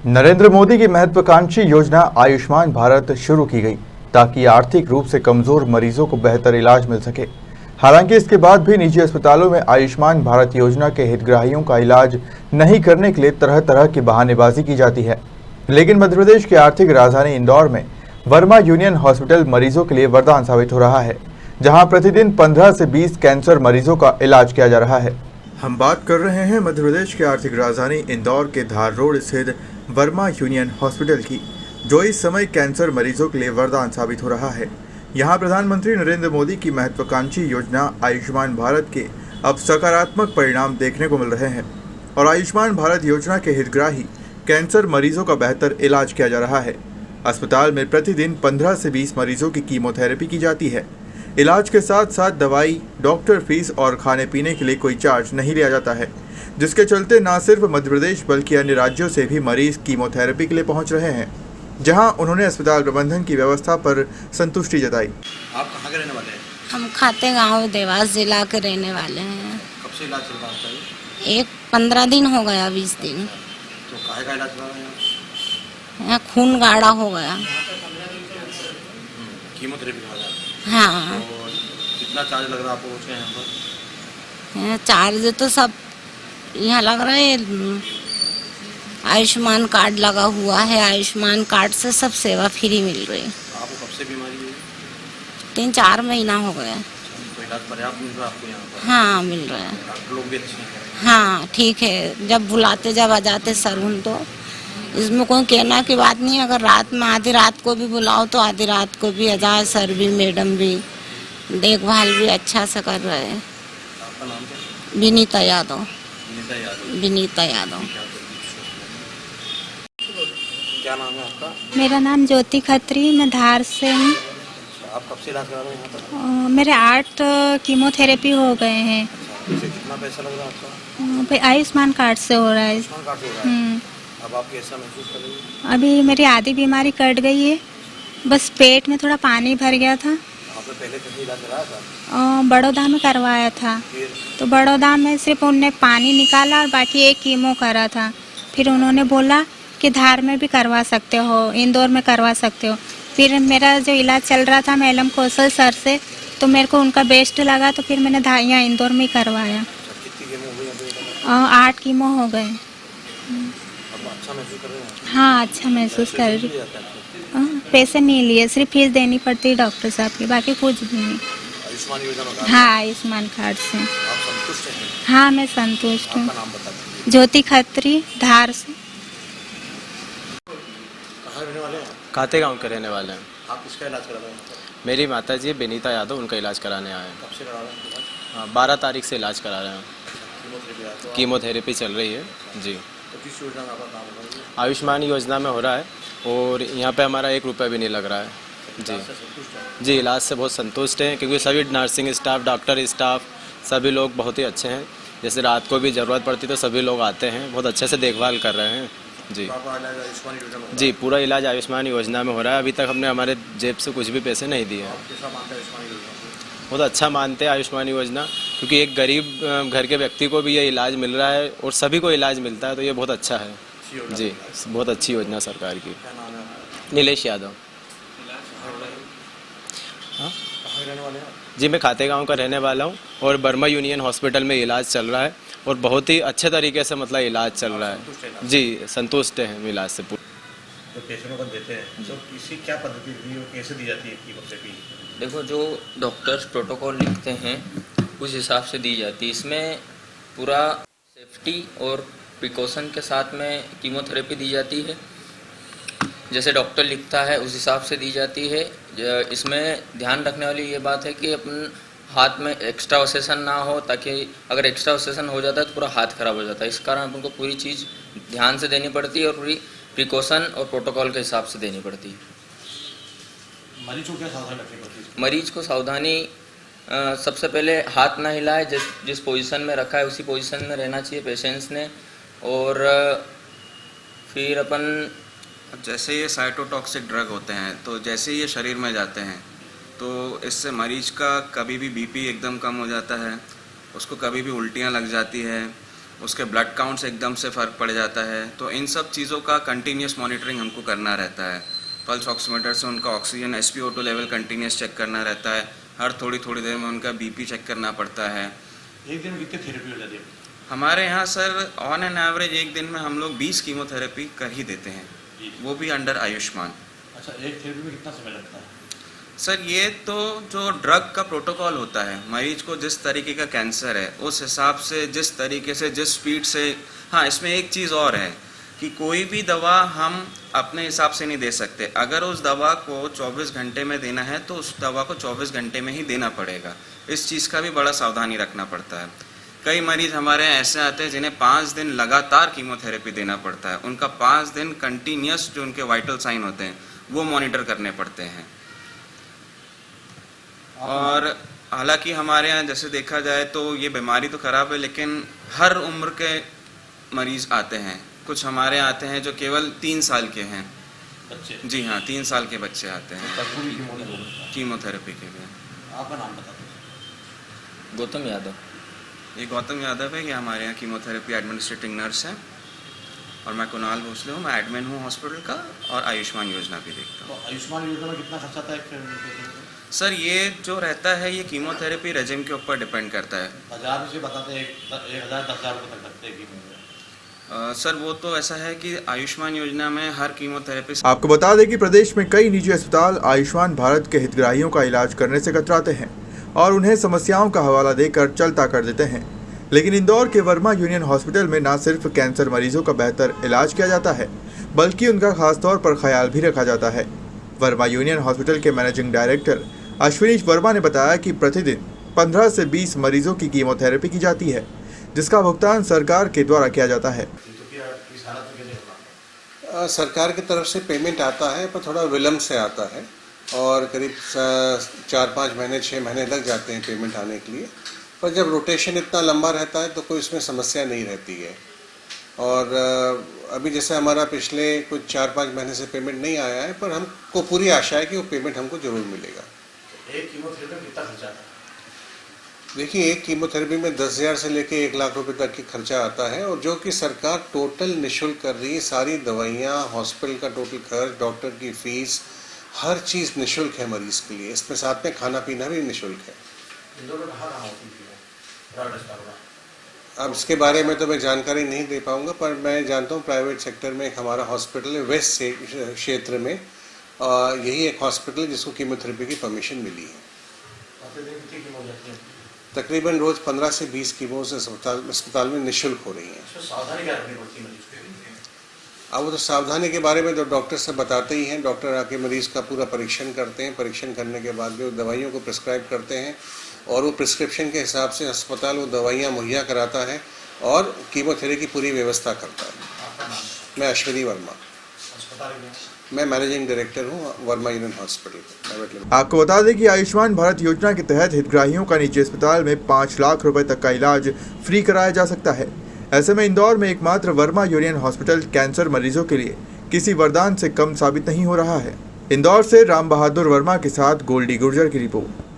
नरेंद्र मोदी की महत्वाकांक्षी योजना आयुष्मान भारत शुरू की गई ताकि आर्थिक रूप से कमजोर मरीजों को बेहतर इलाज मिल सके। हालांकि इसके बाद भी निजी अस्पतालों में आयुष्मान भारत योजना के हितग्राहियों का इलाज नहीं करने के लिए तरह तरह की बहानेबाजी की जाती है। लेकिन मध्य प्रदेश की आर्थिक राजधानी इंदौर में वर्मा यूनियन हॉस्पिटल मरीजों के लिए वरदान साबित हो रहा है, जहां प्रतिदिन 15 से 20 कैंसर मरीजों का इलाज किया जा रहा है। हम बात कर रहे हैं मध्य प्रदेश की आर्थिक राजधानी इंदौर के धार रोड स्थित वर्मा यूनियन हॉस्पिटल की, जो इस समय कैंसर मरीजों के लिए वरदान साबित हो रहा है। यहां प्रधानमंत्री नरेंद्र मोदी की महत्वाकांक्षी योजना आयुष्मान भारत के अब सकारात्मक परिणाम देखने को मिल रहे हैं और आयुष्मान भारत योजना के हितग्राही कैंसर मरीजों का बेहतर इलाज किया जा रहा है। अस्पताल में प्रतिदिन 15 से 20 मरीजों की कीमोथेरेपी की जाती है। इलाज के साथ साथ दवाई, डॉक्टर फीस और खाने पीने के लिए कोई चार्ज नहीं लिया जाता है, जिसके चलते न सिर्फ मध्य प्रदेश बल्कि अन्य राज्यों से भी मरीज कीमोथेरेपी के लिए पहुंच रहे हैं, जहां उन्होंने अस्पताल प्रबंधन की व्यवस्था पर संतुष्टि जताई। आप कहाँ के रहने वाले हैं? हम खाते गांव देवास जिला के रहने वाले हैं। कब से इलाज चल रहा है आपका ये? 15 दिन हो गया, 20 दिन। तो काहे का इलाज चल रहा है यहाँ? यहाँ खून गाढ़ा हो गया। कीमोथेरेपी का इलाज। हाँ, तो कितना चार्ज लग रहा है आपको उसके यहाँ पर? यहाँ चार्ज तो सब यहाँ लग रहा है। आयुष्मान कार्ड लगा हुआ है, आयुष्मान कार्ड से सब सेवा फ्री मिल रही है। आपको कब से बीमारी है? 3-4 महीना हो गया। तो इलाज पर्याप्त मिल रहा है आपको यहाँ पर? हाँ, मिल रहा है। डॉक्टर लोग भी अच्छे हैं? हाँ, ठीक है। जब बुलाते जब आ जाते सर, तो इसमें कोई कहना की बात नहीं है। अगर रात में आधी रात को भी बुलाओ तो आधी रात को भी आ जाए। सर भी, मैडम भी, देखभाल भी अच्छा से कर रहे हैं। आपका नाम क्या है? विनीता यादव। विनीता यादव। विनीता यादव। क्या नाम है आपका? मेरा नाम ज्योति खत्री, मैं धार से हूँ। आप कब से इलाज करा रहे हैं यहाँ पर? मेरे 8 कीमोथेरेपी हो गए हैं। इससे कितना पैसा लग रहा है आपका? आयुष्मान कार्ड से हो रहा है। आयुष्मान कार्ड हो रहा है। अब आप कैसा महसूस कर रही हैं? अभी मेरी आधी बीमारी कट गई है, बस पेट में थोड़ा पानी भर गया था। आपने पहले कहीं इलाज कराया था? बड़ौदा में करवाया था। फिर तो बड़ौदा में सिर्फ उनने पानी निकाला और बाकी एक कीमो करा था। फिर उन्होंने बोला कि धार में भी करवा सकते हो, इंदौर में करवा सकते हो। फिर मेरा जो इलाज चल रहा था मैलम कौशल सर से, तो मेरे को उनका बेस्ट लगा, तो फिर मैंने यहाँ इंदौर में ही करवाया। कितनी कीमो हो गई? 8 कीमो हो गए। अब अच्छा महसूस कर रहे हैं? हाँ, अच्छा महसूस कर रही। रही। पैसे नहीं लिए, सिर्फ फीस देनी पड़ती है डॉक्टर साहब की, बाकी कुछ भी नहीं। आयुष्मान योजना में हाँ, आयुष्मान कार्ड से। आप संतुष्ट हैं? हाँ, मैं संतुष्ट हूँ। आपका नाम बता दीजिए। ज्योति खत्री, धार से। कहाँ रहने वाले हैं? खाते गांव के रहने वाले हैं। आप किसका इलाज करा रहे हैं? मेरी माता जी विनीता यादव, उनका इलाज कराने आए हैं। कब से करा रहे हैं इलाज? 12 तारीख से इलाज करा रहे हैं। कीमोथेरेपी है तो कीमोथेरेपी चल रही है जी। तो किस योजना में आपका काम हो रहा है? आयुष्मान योजना में हो रहा है और यहाँ पे हमारा 1 रुपया भी नहीं लग रहा है जी। इलाज से संतुष्ट हैं? जी, इलाज से बहुत संतुष्ट हैं, क्योंकि सभी नर्सिंग स्टाफ, डॉक्टर स्टाफ, सभी लोग बहुत ही अच्छे हैं। जैसे रात को भी ज़रूरत पड़ती तो सभी लोग आते हैं, बहुत अच्छे से देखभाल कर रहे हैं जी। तो आपका इलाज आयुष्मान योजना में हो रहा है? जी, पूरा इलाज आयुष्मान योजना में हो रहा है। अभी तक हमने हमारे जेब से कुछ भी पैसे नहीं दिए हैं। आप कैसा मानते हैं आयुष्मान योजना को? बहुत अच्छा मानते हैं आयुष्मान योजना, क्योंकि एक गरीब घर के व्यक्ति को भी ये इलाज मिल रहा है और सभी को इलाज मिलता है, तो ये बहुत अच्छा है अच्छी योजना जी। है। बहुत अच्छी योजना सरकार की। क्या नाम है आपका? नीलेश यादव। हाँ कहाँ रहने वाले हैं? जी, मैं खाते गांव का रहने वाला हूँ और वर्मा यूनियन हॉस्पिटल में इलाज चल रहा है और बहुत ही अच्छे तरीके से मतलब इलाज चल रहा है जी। संतुष्ट हैं इलाज से। जो पेशेंटों को देते हैं तो इसकी क्या पद्धति दी और कैसे दी जाती है कीमोथेरेपी? देखो, जो डॉक्टर्स प्रोटोकॉल लिखते हैं उस हिसाब से दी जाती है। इसमें पूरा सेफ्टी और प्रिकॉशन के साथ में कीमोथेरेपी दी जाती है। जैसे डॉक्टर लिखता है उस हिसाब से दी जाती है। इसमें ध्यान रखने वाली ये बात है कि अपन हाथ में एक्स्ट्रा ऑसेशन ना हो, ताकि अगर एक्स्ट्रा ऑसेशन हो जाता है तो पूरा हाथ खराब हो जाता है। इस कारण अपन को पूरी चीज़ ध्यान से देनी पड़ती है और पूरी प्रिकॉशन और प्रोटोकॉल के हिसाब से देनी पड़ती है। मरीज को क्या सावधानी रखनी पड़ती है? मरीज को सावधानी सबसे पहले हाथ ना हिलाए, जिस पोजीशन में रखा है उसी पोजीशन में रहना चाहिए पेशेंट्स ने। और फिर अपन जैसे ये साइटोटॉक्सिक ड्रग होते हैं, तो जैसे ये शरीर में जाते हैं तो इससे मरीज का कभी भी बीपी एकदम कम हो जाता है, उसको कभी भी उल्टियाँ लग जाती है उसके ब्लड काउंट से एकदम से फ़र्क पड़ जाता है। तो इन सब चीज़ों का कंटिन्यूस मॉनिटरिंग हमको करना रहता है। पल्स ऑक्सीमीटर से उनका oxygen SpO2 level continuous check करना रहता है। हर थोड़ी थोड़ी देर में उनका BP चेक करना पड़ता है। एक दिन में कितनी थेरेपी हो जाती है? हमारे यहाँ सर ऑन एन एवरेज एक दिन में हम लोग 20 कीमोथेरेपी कर ही देते हैं, वो भी अंडर आयुष्मान। अच्छा, एक थेरेपी में कितना समय लगता है? सर ये तो जो ड्रग का प्रोटोकॉल होता है, मरीज को जिस तरीके का कैंसर है उस हिसाब से, जिस तरीके से, जिस स्पीड से। हाँ, इसमें एक चीज़ और है कि कोई भी दवा हम अपने हिसाब से नहीं दे सकते। अगर उस दवा को 24 घंटे में देना है तो उस दवा को 24 घंटे में ही देना पड़ेगा। इस चीज़ का भी बड़ा सावधानी रखना पड़ता है। कई मरीज हमारे यहाँ ऐसे आते हैं जिन्हें 5 दिन लगातार कीमोथेरेपी देना पड़ता है। उनका 5 दिन कंटिन्यूस जो उनके वाइटल साइन होते हैं वो मॉनिटर करने पड़ते हैं। और हालांकि हमारे यहाँ जैसे देखा जाए तो ये बीमारी तो ख़राब है, लेकिन हर उम्र के मरीज आते हैं। कुछ हमारे यहाँ आते हैं जो केवल 3 साल के हैं बच्चे? जी हाँ, 3 साल के बच्चे आते हैं कीमोथेरेपी कीमोथेरेपी के लिए। आपका नाम बता दो। गौतम यादव। ये गौतम यादव है, ये हमारे यहाँ कीमोथेरेपी एडमिनिस्ट्रेटिंग नर्स है। और मैं कुणाल भोसले हूँ, मैं एडमिन हूँ हॉस्पिटल का और आयुष्मान योजना भी देखता हूँ। तो आयुष्मान योजना में कितना खर्चा आता है एक पेशेंट को? सर ये जो रहता है ये कीमोथेरेपी रेजिम के ऊपर डिपेंड करता है। 1000 से बताते हैं 1000 10,000 रुपये तक लगते हैं कीमो। सर वो तो ऐसा है कि आयुष्मान योजना में हर कीमोथेरेपी। आपको बता दें कि प्रदेश में कई निजी अस्पताल आयुष्मान भारत के हितग्राहियों का इलाज करने से कतराते हैं और उन्हें समस्याओं का हवाला देकर चलता कर देते हैं। लेकिन इंदौर के वर्मा यूनियन हॉस्पिटल में न सिर्फ कैंसर मरीजों का बेहतर इलाज किया जाता है बल्कि उनका खासतौर पर ख्याल भी रखा जाता है। वर्मा यूनियन हॉस्पिटल के मैनेजिंग डायरेक्टर अश्विनी वर्मा ने बताया कि प्रतिदिन 15 से 20 मरीजों की कीमोथेरेपी की जाती है, जिसका भुगतान सरकार के द्वारा किया जाता है। सरकार की तरफ से पेमेंट आता है पर थोड़ा विलम्ब से आता है और करीब 4-5 महीने 6 महीने लग जाते हैं पेमेंट आने के लिए। पर जब रोटेशन इतना लंबा रहता है तो कोई इसमें समस्या नहीं रहती है। और अभी जैसे हमारा पिछले कुछ 4-5 महीने से पेमेंट नहीं आया है, पर हमको पूरी आशा है कि वो पेमेंट हमको ज़रूर मिलेगा। एक कीमोथेरेपी में कितना खर्चा आता है? देखिए, एक कीमोथेरेपी में 10,000 से लेके 1 लाख रुपए तक की खर्चा आता है और जो कि सरकार टोटल निःशुल्क कर रही है। सारी दवाइयाँ, हॉस्पिटल का टोटल खर्च, डॉक्टर की फीस, हर चीज़ निःशुल्क है मरीज़ के लिए। इसमें साथ में खाना पीना भी निःशुल्क है। इंदौर में कहाँ होती है? अब इसके बारे में तो मैं जानकारी नहीं दे पाऊंगा, पर मैं जानता हूँ प्राइवेट सेक्टर में एक हमारा हॉस्पिटल है वेस्ट क्षेत्र में। यही एक हॉस्पिटल है जिसको कीमोथेरेपी की परमिशन मिली है। तकरीबन रोज 15 से 20 कीमोस अस्पताल में निःशुल्क हो रही हैं। सावधानी क्या रखनी पड़ती है? अब वो तो सावधानी के बारे में तो डॉक्टर से बताते ही हैं। डॉक्टर आके मरीज का पूरा परीक्षण करते हैं। परीक्षण करने के बाद जो दवाइयों को प्रिस्क्राइब करते हैं और वो प्रिस्क्रिप्शन के हिसाब से अस्पताल वो दवाइयाँ मुहैया कराता है और कीमोथेरेपी की पूरी व्यवस्था करता है। मैं अश्विनी वर्मा, मैं मैनेजिंग डायरेक्टर हूँ वर्मा यूनियन हॉस्पिटल। आपको बता दें कि आयुष्मान भारत योजना के तहत हितग्राहियों का निजी अस्पताल में 5 लाख रुपए तक का इलाज फ्री कराया जा सकता है। ऐसे में इंदौर में एकमात्र वर्मा यूनियन हॉस्पिटल कैंसर मरीजों के लिए किसी वरदान से कम साबित नहीं हो रहा है। इंदौर से राम बहादुर वर्मा के साथ गोल्डी गुर्जर की रिपोर्ट।